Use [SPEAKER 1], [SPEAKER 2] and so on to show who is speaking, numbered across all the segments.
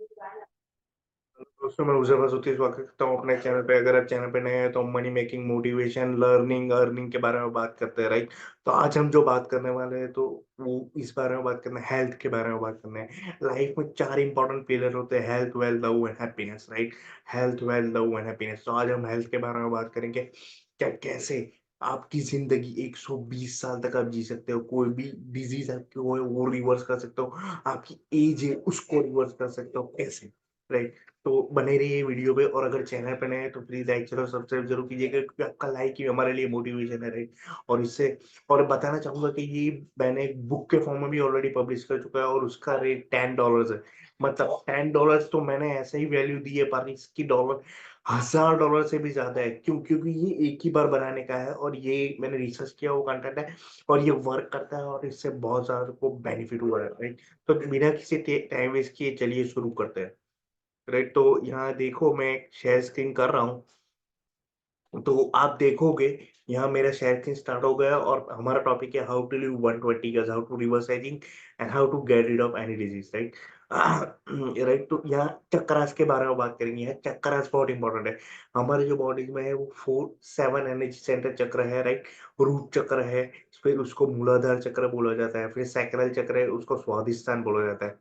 [SPEAKER 1] दोस्तों मैं उसे बस उसी स्वागत करता हूँ अपने चैनल पे। अगर आप चैनल पे नए हैं तो हम money making, motivation, learning, earning के बारे में बात करते हैं, राइट। तो आज हम जो बात करने वाले हैं तो वो इस बारे में बात करना है, हेल्थ के बारे में बात करना है। लाइफ में 4 इंपॉर्टेंट पिलर होते हैं, health, wealth, love and happiness, right. Health, wealth, love and happiness. तो आज हम हेल्थ के बारे में बात करेंगे। क्या कैसे आपकी जिंदगी 120 साल तक आप जी सकते हो, कोई भी डिजीज आपकी हो वो रिवर्स कर सकते हो, आपकी एज है उसको रिवर्स कर सकते हो, कैसे, राइट। तो बने रहिए वीडियो पे। और अगर चैनल पे नए हैं तो प्लीज लाइक चलो सब्सक्राइब जरूर कीजिएगा, क्योंकि आपका लाइक ही हमारे लिए मोटिवेशन है, राइट। और इससे और बताना चाहूंगा कि ये मैंने एक बुक के फॉर्म में भी ऑलरेडी पब्लिश कर चुका है और उसका रेट $10 है। मतलब $10 तो मैंने ऐसे ही वैल्यू दी है, पर इसकी डॉलर $1000 से भी ज्यादा है। क्यों? क्योंकि ये एक ही बार बनाने का है और ये मैंने रिसर्च किया वो कंटेंट है और ये वर्क करता है और इससे बहुत ज्यादा को बेनिफिट हुआ है, राइट। तो बिना किसी टाइम वेस्ट किए चलिए शुरू करते हैं, राइट। तो यहाँ देखो मैं शेयर स्क्रीन कर रहा हूँ, तो आप देखोगे यहाँ मेरा शेयर स्क्रीन स्टार्ट हो गया और हमारा टॉपिक है हाउ टू लिव 120 गज, how to reverse ageing and how to get rid of any disease, right. Right. तो यहाँ चक्रास के बारे में बात करेंगे। यहाँ चक्रास बहुत इंपॉर्टेंट है। हमारे जो बॉडी में है वो 7 एनर्जी सेंटर चक्र है, राइट। रूट चक्र है, फिर उसको मूलाधार चक्र बोला जाता है, फिर सैक्रल चक्र है उसको स्वादिष्ठान बोला जाता है,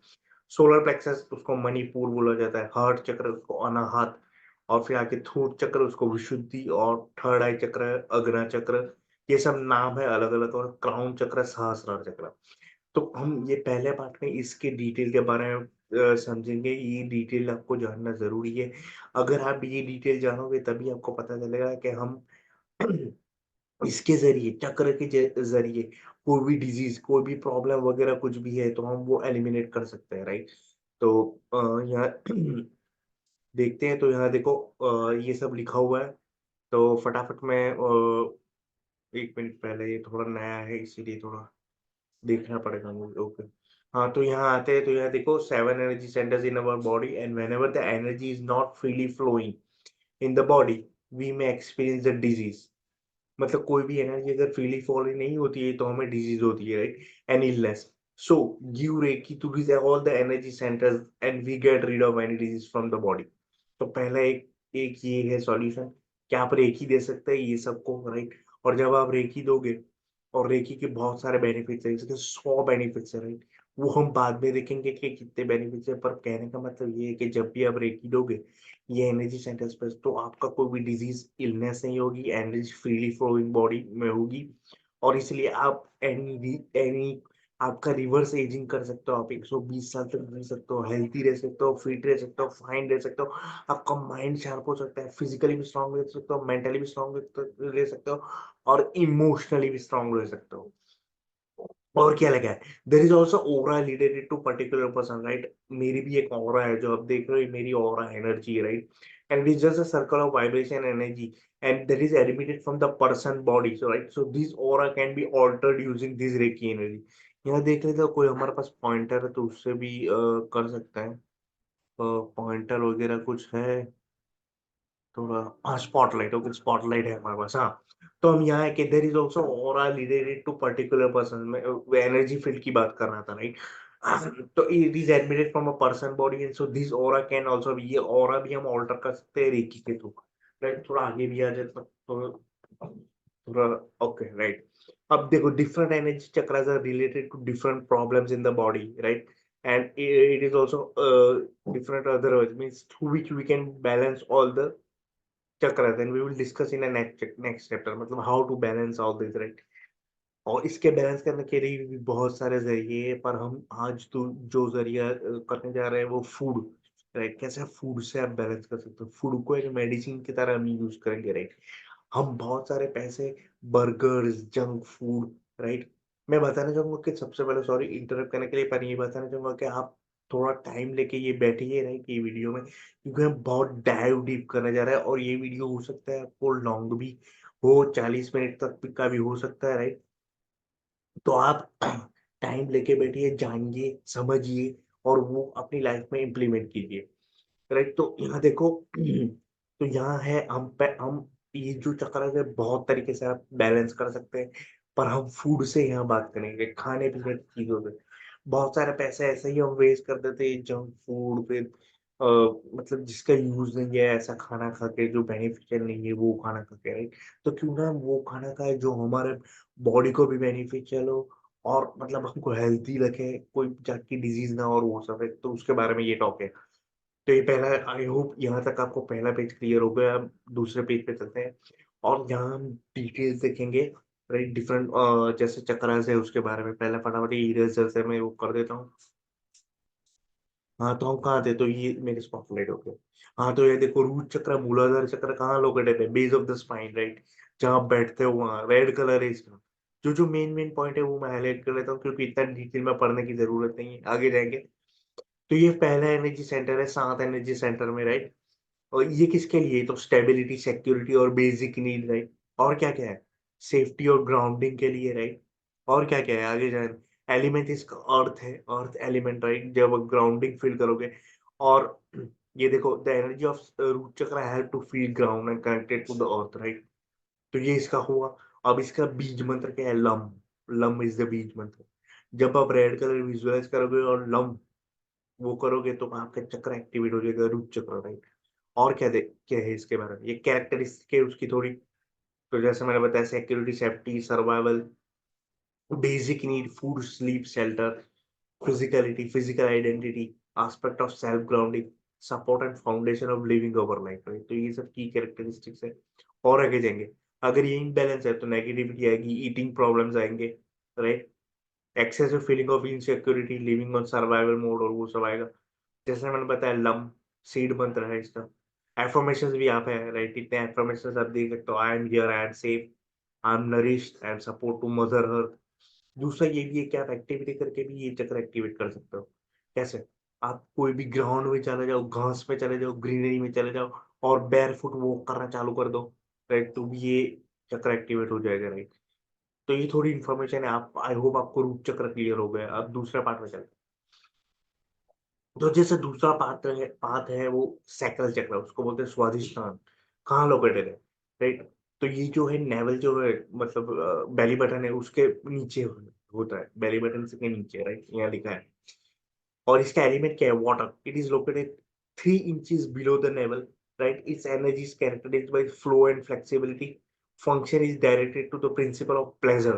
[SPEAKER 1] सोलर प्लेक्सस उसको मणिपुर बोला जाता है, हार्ट चक्र उसको अनाहत, और फिर आगे थूट चक्र उसको विशुद्धि, और थर्ड आई चक्र है अग्ना चक्र। ये सब नाम है अलग अलग। और क्राउन चक्र, सहस्रार चक्र। तो हम ये पहले पार्ट में इसके डिटेल के बारे में समझेंगे। ये डिटेल आपको जानना जरूरी है। अगर आप ये डिटेल जानोगे तभी आपको पता चलेगा कि हम इसके ज़रिए, चक्र के ज़रिए कोई भी डिज़ीज़, कोई भी प्रॉब्लम वग़ैरह कुछ भी है, तो हम वो एलिमिनेट कर सकते हैं, राइट? तो यहाँ देखते हैं। तो यहाँ देखो ये सब लिखा हुआ है, तो फटाफट मैं 1 मिनट पहले, ये थोड़ा नया है इसीलिए थोड़ा देखना पड़ेगा मुझे, ओके। हाँ, तो यहाँ आते हैं, तो यहाँ देखो 7 energy centres in our body and whenever the energy is not freely flowing in the body, we may experience the disease. मतलब कोई भी एनर्जी अगर फ्रीली फॉल नहीं होती है तो हमें डिजीज होती है, right, an illness. So give reiki to this all the energy centres and we get rid of any disease from the body. तो पहला एक एक ये है सॉल्यूशन कि आप रेकी दे सकते हैं ये सबको, राइट। और जब आप रेकी दोगे, और रेकी के बहुत सारे बेनिफिट्स है, इसके 100 बेनिफिट्स है, राइट। वो हम बाद में देखेंगे कि कितने बेनिफिट्स है, पर कहने का मतलब ये है कि जब भी आप रेकी दोगे ये एनर्जी सेंटर्स पर, तो आपका कोई भी डिजीज, इलनेस नहीं होगी, एनर्जी फ्रीली फ्लोइंग बॉडी में होगी। और इसलिए आप एनी आपका रिवर्स एजिंग कर सकते हो, आप 120 साल तक जी सकते हो, हेल्थी रह सकते हो, फिट रह सकते हो, फाइन रह सकते हो। आपका माइंड शार्प हो सकता है, फिजिकली भी स्ट्रांग रह सकते हो, मेंटली भी स्ट्रांग रह सकते हो, और इमोशनली भी स्ट्रांग रह सकते हो। और क्या लगा है, there is also aura related to particular person, right. मेरी भी एक ऑरा है जो आप देख रहे हो, मेरी ऑरा एनर्जी है, right. And it is just a circle of vibration energy and that is emitted from the person body, so right. So this aura can be altered using this reiki energy. यहाँ देख लेते हो, कोई हमारे पास pointer है तो उससे भी कर सकते हैं। पॉइंटर वगैरह कुछ है थोड़ा, हाँ स्पॉटलाइट, ओके स्पॉटलाइट है हमारे पास, हाँ। तो हम यहाँ है कि there is also aura related to particular person में, एनर्जी फील्ड की बात कर रहा था, राइट। तो it is admitted from a person body and so this aura can also be, ये ऑरा भी हम ऑल्टर कर सकते हैं रेकी के थ्रू, राइट। थोड़ा आगे भी आ जाए तो थोड़ा, ओके, राइट। अब देखो different energy chakras are related to different problems in the body, right. And it is also different other ways means through which we can balance all the chakra, then we will discuss in next chapter, मतलब how to balance all this, right. और इसके balance करने के लिए भी बहुत सारे जरिए हैं, पर हम आज तो जो जरिया करने जा रहे हैं वो फूड, राइट। कैसे फूड से आप बैलेंस कर सकते हो, फूड को एक मेडिसिन की तरह हम यूज करेंगे, राइट। हम बहुत सारे पैसे बर्गर्स, जंक फूड, राइट। मैं बताना चाहूंगा कि सबसे पहले, सॉरी इंटरप्ट करने के लिए, पर ये बताना चाहूंगा कि आप थोड़ा टाइम लेके ये बैठिए, राइट, ये वीडियो में, क्योंकि हम बहुत डाइव डीप करने जा रहे हैं और ये वीडियो हो सकता है आपको लॉन्ग भी हो, 40 मिनट तक का भी हो सकता है, राइट। तो आप टाइम लेके बैठिए, जानिए, समझिए, और वो अपनी लाइफ में इम्प्लीमेंट कीजिए, राइट। तो यहाँ देखो तो यहाँ है हम ये जो चक्र है बहुत तरीके से आप बैलेंस कर सकते हैं, पर हम फूड से यहाँ बात करेंगे, खाने पीने की चीजों से। बहुत सारे पैसे ऐसे ही हम वेस्ट कर देते हैं जंक फूड पे, अ, मतलब जिसका यूज़ नहीं है, ऐसा खाना खा के जो बेनिफिशियल नहीं है वो खाना खा के, राइट? तो क्यों ना हम वो खाना खाएँ जो हमारे बॉडी को भी बेनिफिशियल हो और मतलब हमको हेल्दी रखे, कोई जात की डिज़ीज़ ना हो और वो सब है, तो उसके बारे में ये टॉक है। तो ये पहला, आई होप यहाँ तक आपको पहला पेज क्लियर हो गया। अब दूसरे पेज पे चलते हैं और यहाँ हम डिटेल्स देखेंगे, राइट? डिफरेंट जैसे चक्रास है उसके बारे में। पहले फटाफट ये इरेज़र से मैं वो कर देता हूँ। हाँ, तो हम कहाँ थे? तो ये मेरे स्पॉटलाइट हो गए। हाँ, तो ये देखो, रूट चक्र, मूलाधार चक्र कहाँ लोकेटेड है? Base of the spine, right? जहाँ आप बैठते हो वहाँ, रेड कलर है इसका। जो-जो मेन-मेन पॉइंट है वो मैं हाइलाइट कर लेता हूँ क्योंकि इतना डिटेल में पढ़ने की ज़रूरत नहीं है, आगे जाएँगे। तो ये पहला एनर्जी सेंटर है 7 एनर्जी सेंटर में, राइट? और ये किसके लिए? तो स्टेबिलिटी, सिक्योरिटी और बेसिक नीड, राइट? और क्या-क्या है? सेफ्टी और ग्राउंडिंग के लिए, राइट? और क्या-क्या है? आगे जाएँ। एलिमेंट इसका अर्थ है, अर्थ एलिमेंट, राइट? जब आप ग्राउंडिंग फील करोगे और ये देखो, the energy of root chakra help to feel ground and connected to the earth, right? तो ये इसका हुआ। अब इसका बीज मंत्र क्या है? Lump. Lump is the bees मंत्र। जब आप रेड कलर विजुअलाइज़ करोगे और लम वो करोगे तो आपका चक्र एक्टिवेट हो जाएगा, रूट चक्र, राइट? और क्या है इसके बारे में? ये कैरेक्टरिस्टिक है उसकी थोड़ी। तो जैसे मैंने बताया, security, safety, survival, basic need, food, sleep, shelter, physicality, physical identity, aspect of self grounding, support and foundation of living our life, right? तो ये सब की कैरेक्टरिस्टिक्स है। और आगे जाएँगे। अगर ये इम्बैलेंस है तो नेगेटिविटी आएगी, ईटिंग प्रॉब्लम्स आएँगे, right? Excessive feeling of insecurity, living on survival mode और वो सब आएगा। जैसे मैंने बताया, लम सीड मंत्र है इसका। अफ़र्मेशंस भी यहाँ पे है, राइट? इतने अफ़र्मेशंस आप देख सकते हो। I am here, I am safe, I am nourished, I am support to mother earth. दूसरा ये भी है कि आप एक्टिविटी करके भी ये चक्र एक्टिवेट कर सकते हो। कैसे? आप कोई भी ग्राउंड में चले जाओ, घास पे चले जाओ, ग्रीनरी में चले जाओ और बेयरफुट वॉक करना चालू कर दो, राइट? तो भी ये चक्र एक्टिवेट हो जाएगा, राइट? तो ये थोड़ी इन्फॉर्मेशन है। आप, आई होप आपको रूट चक्र क्लियर हो गया। अब दूसरा पार्ट में चलते हैं। तो जैसे दूसरा पाथ है वो सैक्रल चक्र, उसको बोलते हैं स्वादिष्टान। कहाँ लोकेटेड है, राइट? तो ये जो है नेवल जो है, मतलब बेली बटन है उसके नीचे होता है, बेली बटन से के नीचे, राइट? यहाँ लिखा है। और इसका एलिमेंट क्या है? Water. It is located 3 inches below the navel, right? Its energy is characterised by flow and flexibility. Function is directed to the principle of pleasure.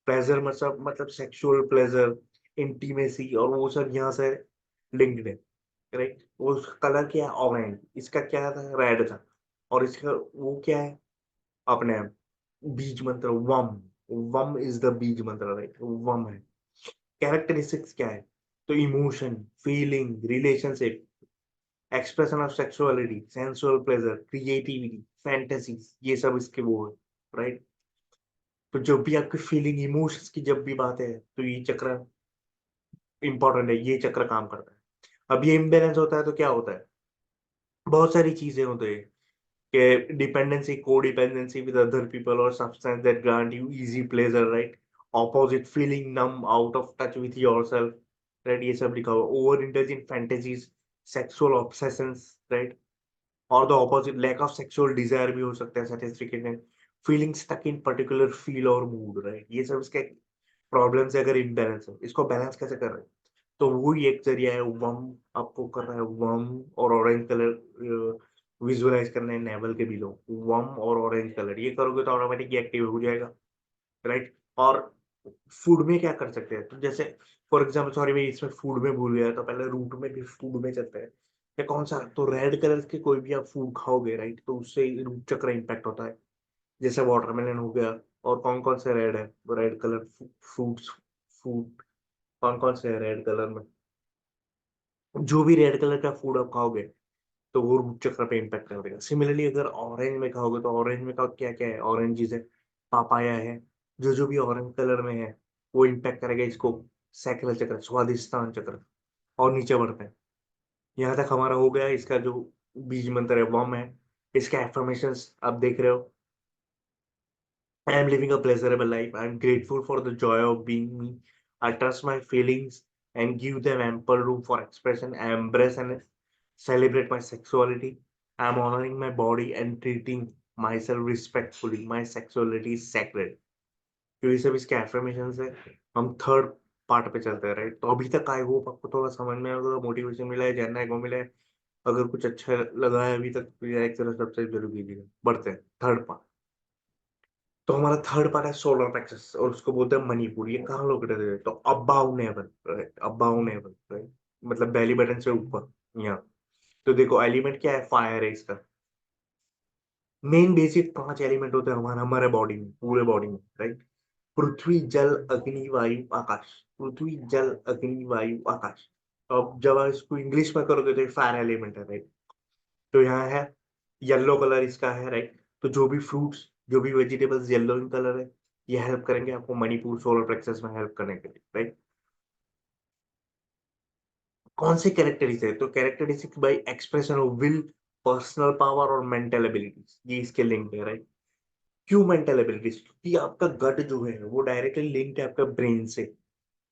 [SPEAKER 1] Pleasure मतलब सेक्सुअल प्लेजर, इंटीमेसी और वो सब यहाँ से लिंक्ड है, right? वो उसका colour क्या है? ऑरेंज। इसका क्या था? रेड था। और इसका वो क्या है? अपने बीज मंत्र वम। वम इज़ द बीज मंत्र, राइट? वम है। कैरेक्टरिस्टिक्स क्या है? तो emotion, feeling, relationship, expression of sexuality, sensual pleasure, creativity, fantasies, ये सब इसके वो है, राइट? तो जब भी आपकी फीलिंग, इमोशंस की जब भी बात है, तो ये चक्र इम्पोर्टेंट है, ये चक्र काम करता है। अब ये इम्बैलेंस होता है तो क्या होता है? बहुत सारी चीज़ें होती हैं कि dependency, codependency with other people और substance that grant you easy pleasure, right? Opposite, feeling numb, out of touch with yourself, right? ये सब लिखा हुआ है। Over indulge in fantasies, sexual obsessions, right? और the opposite, lack of sexual desire भी हो सकता है, satisfaction, feeling stuck in particular feel और मूड, राइट? ये सब इसके प्रॉब्लम्स है अगर इम्बैलेंस है। इसको बैलेंस कैसे कर रहे हैं? तो वो ही एक ज़रिया है। वम आपको कर रहा है, वम और ऑरेंज कलर विज़ुअलाइज़ करना है नेवल के बिलो। वम और ऑरेंज कलर ये करोगे तो ऑटोमैटिक ये एक्टिव हो जाएगा, राइट? और फूड में क्या कर सकते हैं? तो जैसे फॉर एग्ज़ाम्पल, सॉरी मैं इसमें फूड में भूल गया, तो पहले रूट में भी फूड में चलते हैं। ये कौन-सा? तो रेड कलर के कोई भी आप फूड खाओगे, राइट? तो उससे रूट चक्र इम्पैक्ट होता है। जैसे वाटरमेलन हो गया। और कौन-कौन से रेड है? रेड कलर फ्रूट्स, फ्रूट कौन-कौन से है रेड कलर में? जो भी रेड कलर का फूड आप खाओगे, तो वो रूट चक्र पे इम्पैक्ट करेगा। सिमिलरली अगर ऑरेंज में खाओगे, तो ऑरेंज में का क्या-क्या है? ऑरेंजेस है, पापाया है, जो-जो भी ऑरेंज कलर में है, वो इम्पैक्ट करेगा इसको, सैक्रल चक्र, स्वादिष्टान चक्र। और नीचे बढ़ते हैं। यहाँ तक हमारा हो गया। इसका जो बीज मंत्र है, वम है। इसके अफ़र्मेशंस आप देख रहे हो। I am living a pleasurable life. I am grateful for the joy of being me. I trust my feelings and give them ample room for expression. I embrace and celebrate my sexuality. I am honoring my body and treating myself respectfully. My sexuality is sacred. तो ये सब इसके affirmations है। हम third part पे चलते हैं, right? तो अभी तक आई होप आपको थोड़ा समझ में आएगा, मोटिवेशन मिला है, जानने को मिला है। अगर कुछ अच्छा लगा है अभी तक तो लाइक करो, सब्सक्राइब जरूर कीजिएगा। बढ़ते हैं थर्ड पार्ट। तो हमारा थर्ड पार्ट है सोलर प्लेक्सस और उसको बोलते हैं मणिपुर। ये कहाँ लोकेटेड है? तो above navel, right? Above navel, right? मतलब बेली बटन से ऊपर, यहाँ। तो देखो एलिमेंट क्या है, फायर है इसका। मेन बेसिक 5 एलिमेंट होते हैं हमारे हमारे बॉडी में, पूरे बॉडी में, राइट? पृथ्वी, जल, अग्नि, वायु, आकाश। पृथ्वी, जल, अग्नि, वायु, आकाश। तो अब जब आप इसको इंग्लिश में करोगे तो ये फायर एलिमेंट है, राइट? तो यहाँ है येलो कलर इसका है, राइट? तो जो भी फ्रूट्स, जो भी वेजिटेबल्स येलो इन कलर है, ये हेल्प करेंगे आपको मणिपुर सोलर प्लेक्सस में हेल्प करने के लिए, राइट? कौन से कैरेक्टरिस्टिक है? तो characteristic by expression of will, personal power और मेंटल एबिलिटीज, ये इसके लिंक है, राइट? क्यों मेंटल एबिलिटीज? क्योंकि आपका गट जो है वो डायरेक्टली लिंक्ड है आपका ब्रेन से।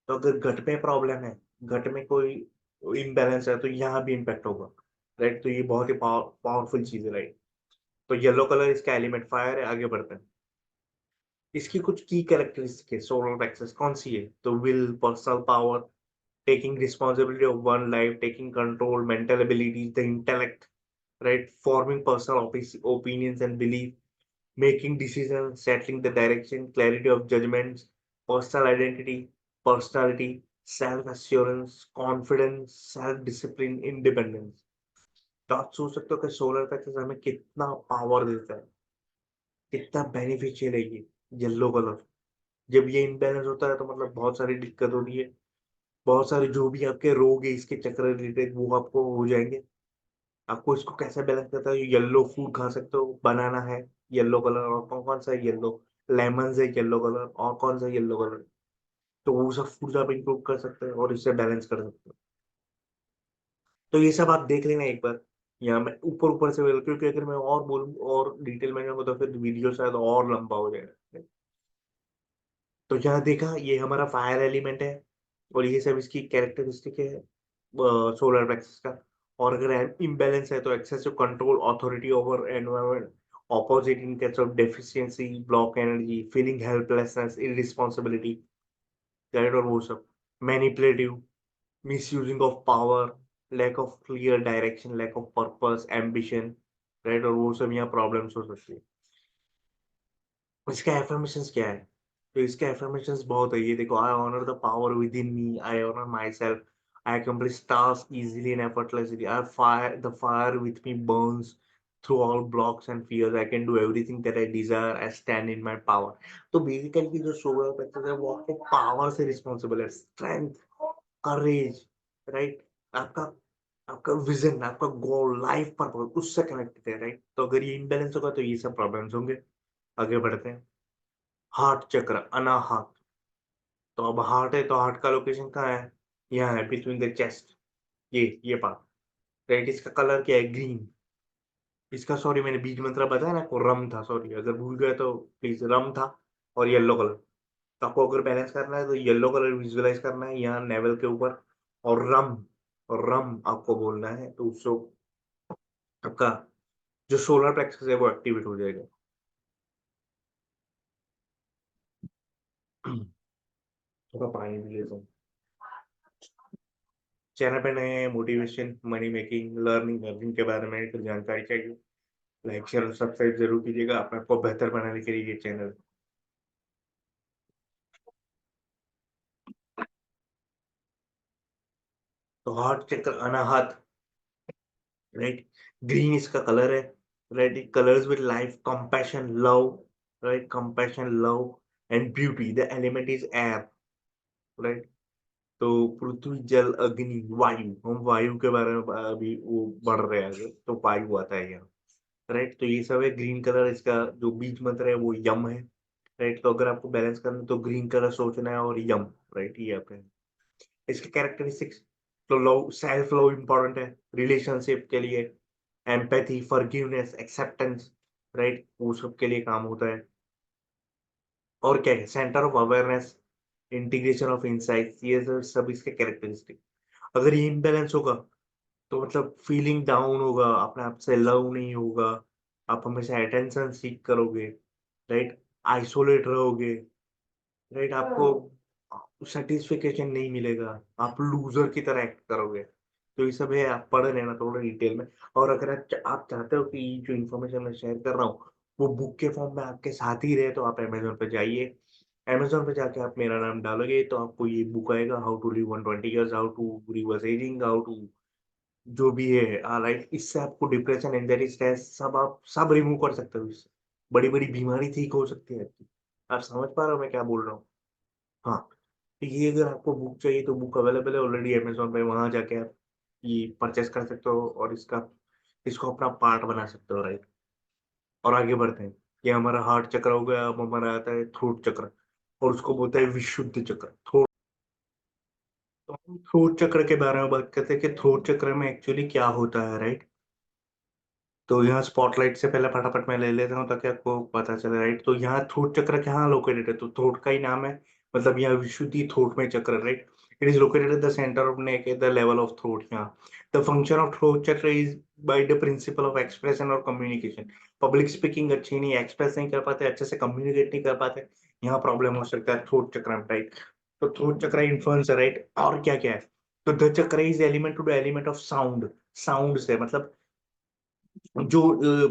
[SPEAKER 1] तो अगर गट में प्रॉब्लम है, गट में कोई इम्बैलेंस है, तो यहाँ भी इम्पैक्ट होगा, राइट? तो ये बहुत ही पावरफुल चीज है, राइट? तो येलो कलर इसका एलिमेंट फायर है। आगे बढ़ते हैं। इसकी कुछ की कैरेक्टरिस्टिक है सोलर प्लेक्सस, कौन सी है? तो will, personal power, taking responsibility of one life, taking control, mental abilities, the intellect, right? Forming personal opinions and belief, making decisions, settling the direction, clarity of judgments, personal identity, personality, self-assurance, confidence, self-discipline, independence. तो आप सोच सकते हो कि solar plexus हमें कितना power देता है, कितना बेनिफिशियल है ये येलो कलर। जब ये इम्बैलेंस होता है तो मतलब बहुत सारी दिक्कत होती है। बहुत सारे जो भी आपके रोग है इसके चक्कर रिलेटेड वो आपको हो जाएंगे। आपको इसको कैसे बैलेंस करता है? येलो फूड खा सकते हो, बनाना है येलो कलर, और कौन कौन सा येलो, लेमन है येलो कलर, और कौन सा येलो कलर। तो वो सब फूड आप इंक्लूड कर सकते हैं और इससे बैलेंस कर सकते हो। तो ये सब आप देख लेना एक बार। यहाँ मैं ऊपर ऊपर से क्योंकि अगर मैं और बोलूँ और डिटेल में जाऊंगा तो फिर वीडियो शायद और लंबा हो जाएगा। तो यहाँ देखा, ये हमारा फायर एलिमेंट है और ये सब इसकी कैरेक्टरिस्टिक है सोलर प्लेक्सस का। और अगर इम्बैलेंस है तो excessive control, authority over environment, opposite in case of deficiency, block energy, feeling helplessness, irresponsibility, right? और वो सब manipulative, misusing of power, lack of clear direction, lack of purpose, ambition, right? और वो सब यहाँ प्रॉब्लम्स हो सकती है। इसका एफर्मेशंस क्या है? तो इसके एफर्मेशंस बहुत है। ये देखो, I honour the power within me, I honour myself, I accomplish tasks easily and effortlessly, I fire the fire with me burns through all blocks and fears, I can do everything that I desire, I stand in my power। तो basically जो solar plexus है वो आपको power से responsible है, strength, करेज, right? आपका आपका vision, आपका गोल, लाइफ पर्पस उससे कनेक्टेड है, राइट? तो अगर ये इम्बेलेंस होगा तो ये सब प्रॉब्लम्स होंगे। आगे बढ़ते हैं। हार्ट चक्र, अनाहत। तो अब हार्ट है तो हार्ट का लोकेशन कहाँ है? यहाँ है, बिटवीन द चेस्ट, ये पार्ट, राइट? इसका कलर क्या है? ग्रीन। इसका, सॉरी मैंने बीज मंत्र बताया ना आपको, रम था, सॉरी अगर भूल गए तो प्लीज, रम था। और येलो कलर। तो आपको अगर बैलेंस करना है तो येलो कलर विजुअलाइज करना है यहाँ नेवल के ऊपर। और रम, और रम आपको बोलना है तो उससे आपका जो सोलर प्लेक्सस है वो एक्टिवेट हो जाएगा। थोड़ा पानी भी लेता हूँ। चैनल पे नए हैं, motivation, money making, learning, earning के बारे में कुछ जानकारी चाहिए, लाइक शेयर और सब्सक्राइब जरूर कीजिएगा अपने आप को बेहतर बनाने के लिए ये चैनल। तो हार्ट चक्र, अनाहत, राइट? ग्रीन इसका कलर है, right? It colours with life, compassion, love, right? Compassion, love and beauty. The element is air, right? तो पृथ्वी, जल, अग्नि, वायु, हम वायु के बारे में अभी वो बढ़ रहे हैं आगे, तो वायु आता है यहाँ, राइट? तो ये सब है। ग्रीन कलर इसका जो बीज मंत्र है वो यम है, राइट? तो अगर आपको बैलेंस करना है तो ग्रीन कलर सोचना है और यम, राइट? ये आपका है। इसके कैरेक्टरिस्टिक्स, तो लव, सेल्फ लव इंपॉर्टेंट है रिलेशनशिप के लिए, एम्पैथी, फॉरगिवनेस, एक्सेप्टेंस, राइट? वो सब के लिए काम होता है। और क्या है? Centre of awareness, integration of insights, ये सब इसके कैरेक्टरिस्टिक। अगर ये इम्बैलेंस होगा तो मतलब फीलिंग डाउन होगा, अपने आप से लव नहीं होगा, आप हमेशा अटेंशन सीक करोगे, राइट? आइसोलेट रहोगे, राइट? आपको सैटिस्फैक्शन नहीं मिलेगा, आप लूज़र की तरह एक्ट करोगे। तो ये सब है, आप पढ़ लेना थोड़ा डिटेल में। और अगर आप चाहते हो कि जो इन्फॉर्मेशन मैं शेयर कर रहा हूँ, वो बुक के फॉर्म में आपके साथ ही रहे, तो आप अमेज़न पे जाइए। अमेज़न पे जाके आप मेरा नाम डालोगे, तो आपको ये बुक आएगा, how to live on 20 years, how to reverse ageing, how to जो भी है राइट, इससे आपको डिप्रेशन, एंग्जायटी, स्ट्रेस सब आप सब रिमूव कर सकते हो इससे। बड़ी-बड़ी बीमारी ठीक हो सकती है आपकी। आप समझ पा रहे हो मैं क्या बोल रहा हूँ? हाँ, तो ये अगर आपको बुक चाहिए तो बुक अवेलेबल है ऑलरेडी अमेज़न पे, वहाँ जाके आप ये परचेज़ कर सकते हो और इसको अपना पार्ट बना सकते हो, राइट? और आगे बढ़ते हैं। ये हमारा हार्ट चक्र हो गया, अब हमारा आता है थ्रोट चक्र और उसको बोलते हैं विशुद्ध चक्र। तो हम थ्रोट चक्र के बारे में बात करते हैं कि थ्रोट चक्र में एक्चुअली क्या होता है, राइट? तो यहाँ स्पॉटलाइट से पहले फटाफट मैं ले लेता हूँ ताकि आपको पता चले, राइट? तो यहाँ थ्रोट चक्र कहाँ लोकेटेड है? तो थ्रोट का ही नाम है, मतलब यहाँ विशुद्धि थ्रोट में चक्र, right? It is located at the centre of neck at the level of throat यहाँ। द फंक्शन ऑफ थ्रोट चक्र is by the principle of expression और कम्युनिकेशन। पब्लिक स्पीकिंग अच्छी नहीं, एक्सप्रेस नहीं कर पाते, अच्छे से कम्युनिकेट नहीं कर पाते, यहाँ प्रॉब्लम हो सकता है थ्रोट चक्र में, राइट? तो थ्रोट चक्र इन्फ्लुएंस है, राइट? और क्या-क्या है? तो the chakra is element to the element of sound. Sound से मतलब जो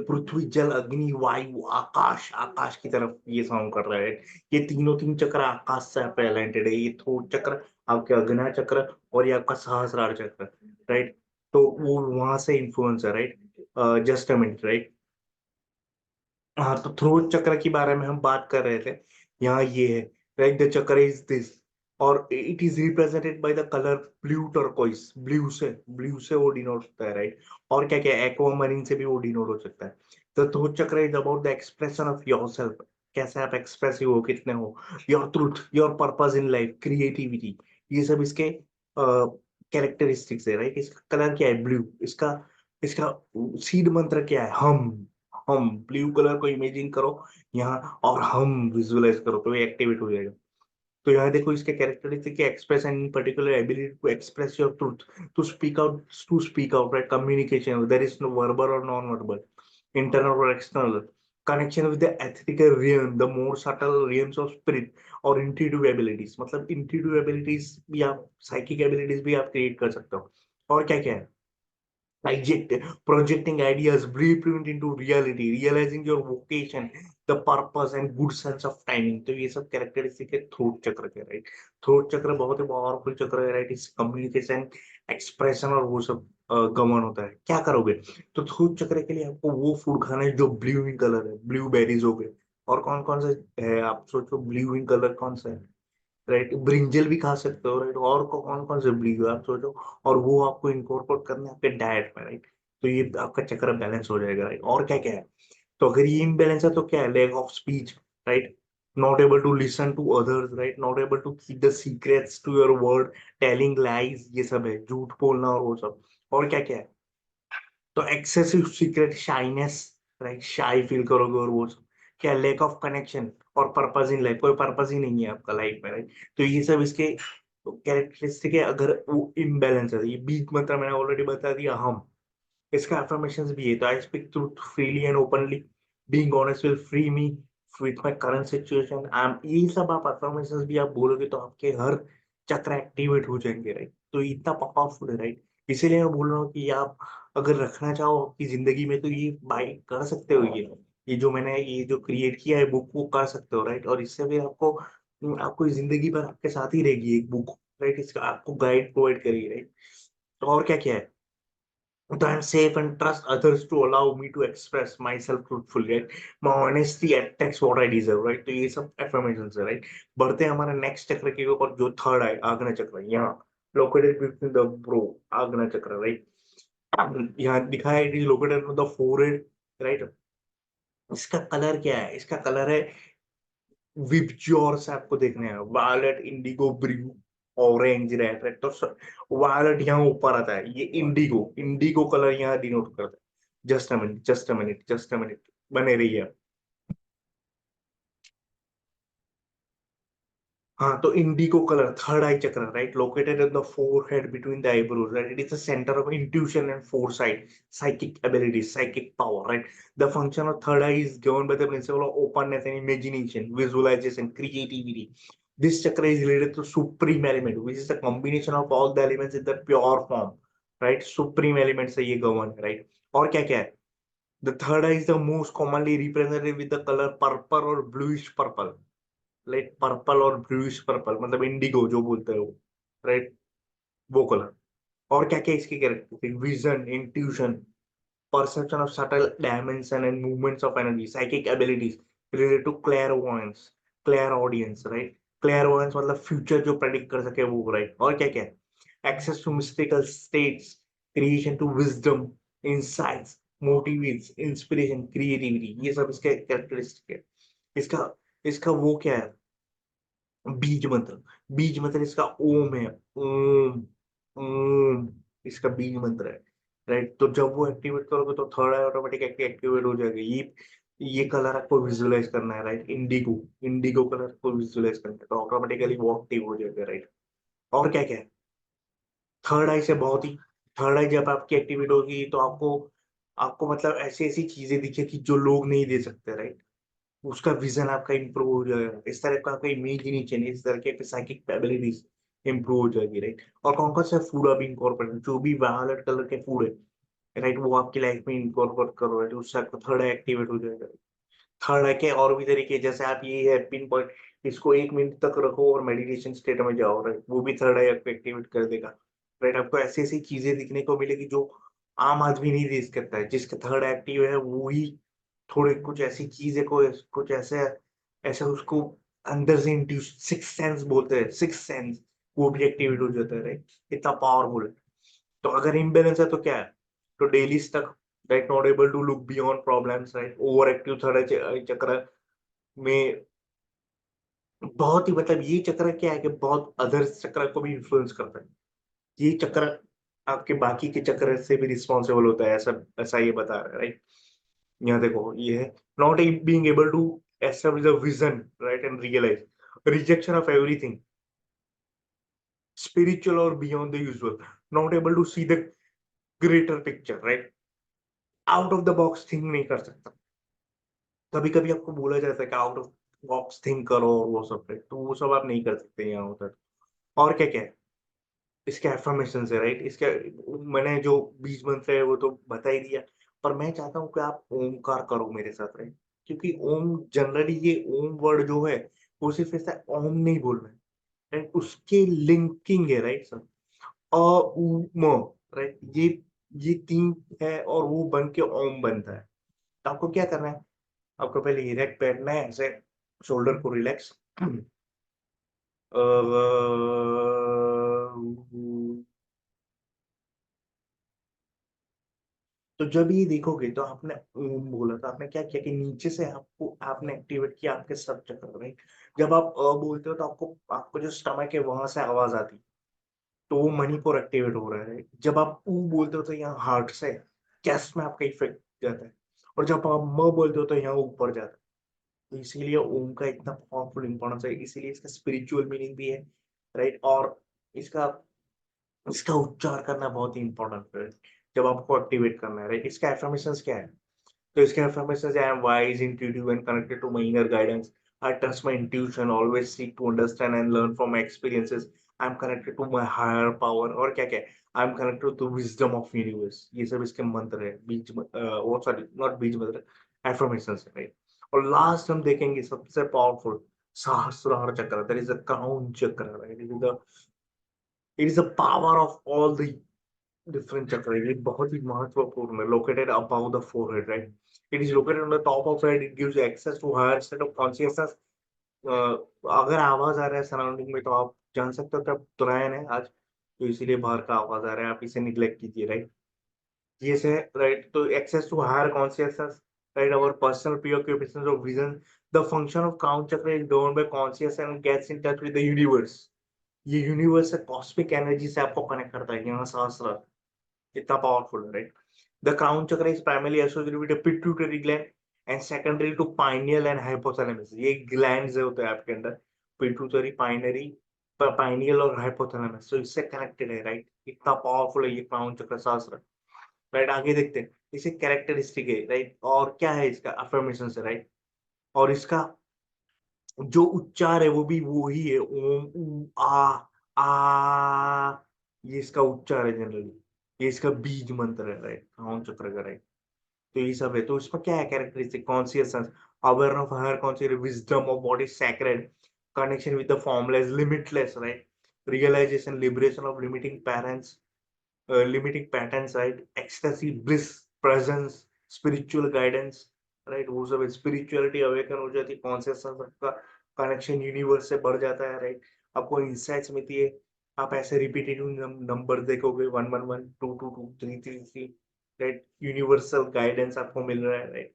[SPEAKER 1] पृथ्वी, जल, अग्नि, वायु, आकाश, आकाश की तरफ ये साउंड कर रहा है। ये तीनों 3 चक्र आकाश से आपका एलाइंटेड है। ये थोट चक्र, आपके अग्न्या चक्र और ये आपका सहस्रार चक्र, राइट? तो वो वहाँ से इन्फ्लुएंस है, right? Just a minute, right? हाँ, तो थ्रोट चक्र के बारे में हम बात कर रहे थे। यहाँ ये है, right? The chakra is this और it is represented by the colour blue turquoise. Blue से वो डिनोट होता है, राइट? और क्या क्या एक्वामरीन से भी वो डिनोट हो सकता है। द थ्रोट चक्र is about the expression of yourself. कैसे आप एक्सप्रेसिव हो, कितने हो, your truth, your purpose in life, creativity, ये सब इसके कैरेक्टरिस्टिक्स है, राइट? इसका कलर क्या है? ब्लू। इसका इसका सीड मंत्र क्या है? हम ब्लू कलर को इमेजिन करो यहाँ और हम विजुअलाइज करो तो ये एक्टिवेट हो जाएगा। तो यहाँ देखो इसके कैरेक्टरिस्टिक के express and in particular ability to express your truth, to speak out, right? Communication, there is no verbal और नॉन वर्बल, इंटरनल और external, connection with the ethical realm, the more subtle realms of spirit और intuitive abilities, मतलब intuitive abilities भी आप, psychic abilities भी आप create कर सकते हो। और क्या क्या है? Projecting ideas, blueprint into reality, realizing your vocation, the purpose and good sense of timing। तो ये सब कैरेक्टरिस्टिक है थ्रोट चक्र के, राइट? थ्रोट चक्र बहुत ही पावरफुल चक्र है, राइट? इस कम्युनिकेशन, एक्सप्रेशन और वो सब गवर्न होता है। क्या करोगे? तो थ्रोट चक्र के लिए आपको वो फूड खाना है जो ब्लू इन कलर है, ब्लू बेरीज हो गए। और कौन कौन से है आप सोचो, ब्लू इन कलर कौन सा है? राइट, ब्रिंजल भी खा सकते हो, राइट? और कौन कौन से ब्रीड आप सोचो, और वो आपको इनकॉर्पोरेट करना है आपके डाइट में, राइट? तो ये आपका चक्कर बैलेंस हो जाएगा, राइट? और क्या क्या है? तो अगर ये इम्बैलेंस है तो क्या है? Lack of speech, right? Not able to listen to others, right? Not able to keep the secrets to your word, telling lies, ये सब है, झूठ बोलना और वो सब। और क्या क्या है? तो एक्सेसिव सीक्रेट, शाइनेस, राइट? शाई फील करोगे और वो सब। क्या? लैक ऑफ कनेक्शन और पर्पस इन लाइफ, कोई पर्पस ही नहीं है आपका लाइफ में, राइट? तो ये सब इसके कैरेक्टरिस्टिक है अगर वो इम्बैलेंस है। ये बीच मतलब मैंने ऑलरेडी बता दिया, हम इसका अफर्मेशंस भी है। तो I speak truth freely and openly, being honest will free me with my current situation, I am, ये सब आप अफर्मेशंस भी आप बोलोगे तो आपके हर चक्र एक्टिवेट हो जाएंगे, राइट? तो ये इतना पावरफुल है, राइट? इसीलिए मैं बोल रहा हूँ कि आप अगर रखना चाहो आपकी जिंदगी में तो ये बाय कर सकते हो। ये जो मैंने ये जो क्रिएट किया है बुक, वो कर सकते हो, राइट? और इससे भी आपको आपको जिंदगी भर आपके साथ ही रहेगी एक बुक, राइट? इसका आपको गाइड प्रोवाइड करेगी, राइट? तो और क्या क्या है? So I'm safe and trust others to allow me to express myself truthfully, right? My honesty attracts what I deserve, right? तो ये सब affirmations है, right? बढ़ते हैं हमारे नेक्स्ट चक्र के ऊपर जो थर्ड है, आग्नेय चक्र। यहाँ located between the bro, आग्नेय चक्र, right? यहाँ दिखा है it is located on the forehead, right? इसका कलर क्या है? इसका कलर है विबज्योर से आपको देखने हैं, violet, indigo, blue, orange, red, red. तो वायलेट यहाँ ऊपर आता है, ये इंडिगो, इंडिगो कलर यहाँ डिनोट करता है। Just a minute, just a minute, just a minute, बने रहिए। हाँ, तो indigo colour third eye chakra, right? Located in the forehead between the eyebrows, right? It is the centre of intuition and foresight, psychic abilities, psychic power, right? The function of third eye is governed by the principle of openness and imagination, visualization, creativity, This chakra is related to supreme element, which is the combination of all the elements in the pure form, right? Supreme element से ये govern है, right? और क्या क्या है? The third eye is the most commonly represented with the color purple or bluish purple, like purple और bluish purple, मतलब indigo जो बोलते हैं वो, right? वो color. और क्या क्या इसकी characteristic? Vision, intuition, perception of subtle dimension and movements of energy, psychic abilities related to clairvoyance, clairaudience, right? Clairvoyance मतलब future जो predict कर सके वो, right? और क्या क्या है? Access to mystical states, creation to wisdom, insights, motivates, inspiration, creativity, ये सब इसके characteristic है. इसका इसका वो क्या है? बीज मंत्र. बीज मंत्र इसका ओम है. ओम, ओम इसका बीज मंत्र है, राइट? तो जब वो एक्टिवेट करोगे तो थर्ड आई ऑटोमेटिक एक्टिवेट हो जाएगा. ये कलर आपको विजुअलाइज करना है, राइट? इंडिगो, इंडिगो कलर को विजुअलाइज करना है तो ऑटोमेटिकली वो एक्टिव हो जाएगा, राइट? और क्या क्या है? थर्ड आई से बहुत ही, थर्ड आई जब आपकी एक्टिवेट होगी तो आपको आपको मतलब ऐसी ऐसी चीजें दिखेगी जो लोग नहीं दे सकते, राइट? उसका विजन आपका इंप्रूव हो जाएगा. इस तरह का आपका इमेज ही नहीं चाहिए, इस तरह के साइकिक एबिलिटीज इंप्रूव हो जाएगी, राइट? और कौन कौन सा फूड अभी इंकॉर्पोरेट, जो भी वायलेट कलर के फूड है, राइट, वो आपकी लाइफ में इंकॉर्पोरेट करो, राइट? उससे आपको थर्ड आई एक्टिवेट हो जाएगा. थर्ड आई के और भी तरीके, जैसे आप ये है पिन पॉइंट, इसको 1 मिनट तक रखो और मेडिटेशन स्टेट में जाओ, राइट? वो भी थर्ड आई आपको एक्टिवेट कर देगा, राइट? आपको ऐसी ऐसी चीजें दिखने को मिलेगी जो आम आदमी नहीं देख सकता है. जिसका थर्ड एक्टिव है वो ही थोड़ी कुछ ऐसी चीजें को कुछ ऐसे ऐसे उसको अंदर से इंट्यूस, सिक्स सेंस बोलते हैं, सिक्स सेंस, वो भी एक्टिवेट हो जाता है, राइट? इतना पावरफुल है. तो अगर इम्बेलेंस है तो क्या है? तो डेली तक, right, not able to look beyond problems, right? Over active third chakra में बहुत ही, मतलब ये चक्र क्या है कि बहुत अदर चक्र को भी इन्फ्लुएंस करता है. ये चक्र आपके बाकी के चक्र से भी रिस्पॉन्सिबल होता है, ऐसा ऐसा ये बता रहा है, राइट? यहाँ देखो ये है, not being able to establish a vision, right, and realize rejection of everything spiritual or beyond the usual, not able to see the greater picture, right? Out of the box think नहीं कर सकता. कभी कभी आपको बोला जाता है कि आउट ऑफ बॉक्स थिंक करो और वो सब पे, तो वो सब आप नहीं कर सकते यहाँ होता. और क्या क्या है? इसके एफर्मेशन है, राइट? इसके मैंने जो बीज मंत्र है वो तो बता ही दिया, पर मैं चाहता हूँ कि आप ओमकार करो मेरे साथ, राइट? क्योंकि ओम जनरली, ये ओम वर्ड जो है वो सिर्फ ऐसा ओम नहीं बोलना है, राइट? उसके लिंकिंग है, राइट सर? अ उ म, राइट? ये तीन है और वो बन के ओम बनता है. तो आपको क्या करना है? आपको पहले इरेक्ट बैठना है, ऐसे शोल्डर को रिलैक्स. तो जब ये देखोगे तो आपने ओम बोला, तो आपने क्या किया कि नीचे से आपको आपने एक्टिवेट किया आपके सब चक्र, राइट? जब आप बोलते हो तो आपको आपको जो स्टमक है वहां से आवाज आती है, तो वो मणिपुर एक्टिवेट हो रहा है. जब आप ऊ बोलते हो तो यहाँ हार्ट से चेस्ट में आपका इफेक्ट जाता है, और जब आप म बोलते हो तो यहाँ ऊपर जाता है. तो इसीलिए ओम का इतना पावरफुल इंपॉर्टेंस है, इसीलिए इसका स्पिरिचुअल मीनिंग भी है, राइट? और इसका इसका उच्चार करना बहुत ही इंपॉर्टेंट है जब आपको एक्टिवेट करना है, राइट? इसका एफर्मेशंस क्या है? तो इसके affirmations, I am wise, intuitive, and connected to my inner guidance. I trust my intuition, always seek to understand and learn from my experiences. I'm connected to my higher power. और क्या क्या है? I'm connected to wisdom of universe. ये सब इसके मंत्र है. बीज वो सॉरी, नॉट बीज मंत्र, affirmations है, राइट? और लास्ट हम देखेंगे सबसे पावरफुल सहस्रार चक्र. दैट इज द क्राउन चक्र, right? It is the power of all the different chakra. ये बहुत ही महत्वपूर्ण है. Located above the forehead, right? It is located on the top of head. It gives you access to higher state of consciousness. अगर आवाज आ रहा है surrounding में तो आप जान सकते हो कि आप तुरायन है आज, तो इसीलिए बाहर का आवाज आ रहा है, आप इसे निग्लेक्ट कीजिए, राइट? ये से, राइट? तो access to higher consciousness, right? Our personal preoccupations of vision. The function of crown chakra is govern by conscious and gets in touch with the universe. ये यूनिवर्स से कॉस्मिक एनर्जी से आपको connect करता है. यहाँ सहस्त्र कितना पावरफुल है, right? The crown chakra is primarily associated with the pituitary gland and secondary to pineal and hypothalamus. ये ग्लैंड्स होते हैं आपके अंदर, पिट्यूटरी, पाइनरी, पाइनियल और हाइपोथैलेमस, तो इससे कनेक्टेड है, राइट? इतना पावरफुल है ये क्राउन चक्र शास्त्र, राइट? आगे देखते हैं इसे कैरेक्टरिस्टिक है, राइट? और क्या है इसका अफर्मेशन है, राइट? और इसका जो उच्चार है वो भी वो ही है, ओम, ऊ, आ, ये इसका उच्चार है जनरली, ये इसका बीज मंत्र है, राइट? हवन चक्र का, राइट? तो ये सब है। तो इसमें क्या है characteristic? Consciousness, aware of higher conscious, wisdom of what is sacred, connection with the formless, limitless, right? Realisation, liberation of limiting patterns, right? Ecstasy, bliss, presence, spiritual guidance, right? वो सब स्पिरिचुअलिटी अवेकन हो जाती है, consciousness आपका connection universe से बढ़ जाता है, राइट? आपको इंसाइट्स मिलती है, आप ऐसे रिपीटेटिव नंबर देखोगे, 111, 222, 333, राइट? यूनिवर्सल गाइडेंस आपको मिल रहा है, राइट?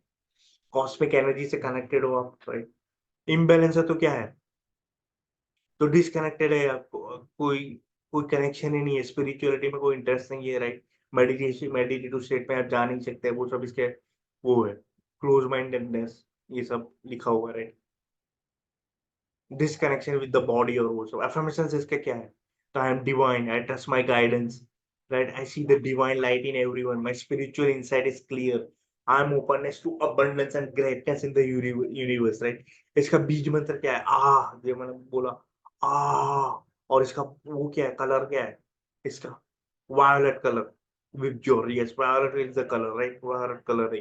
[SPEAKER 1] कॉस्मिक एनर्जी से कनेक्टेड हो आप, राइट? इम्बैलेंस है तो क्या है? तो डिस्कनेक्टेड है, आपको कोई कोई कनेक्शन ही नहीं है, स्पिरिचुअलिटी में कोई इंटरेस्ट नहीं है, राइट? मेडिटेशन, मेडिटेटिव स्टेट में आप जा नहीं सकते, वो सब इसके वो है, क्लोज माइंडेडनेस, ये सब लिखा हुआ है, right? Disconnection with the body और वो सब। अफर्मेशंस इसके क्या है? तो I am divine, I trust my guidance, right? I see the divine light in everyone, my spiritual insight is clear, I am openness to abundance and greatness in the universe, right? इसका बीज मंत्र क्या है? जो मैंने बोला, आ। और इसका वो क्या है, कलर क्या है इसका? वायलेट कलर, विद जोर, yes, violet is the colour, right? Violet colour है।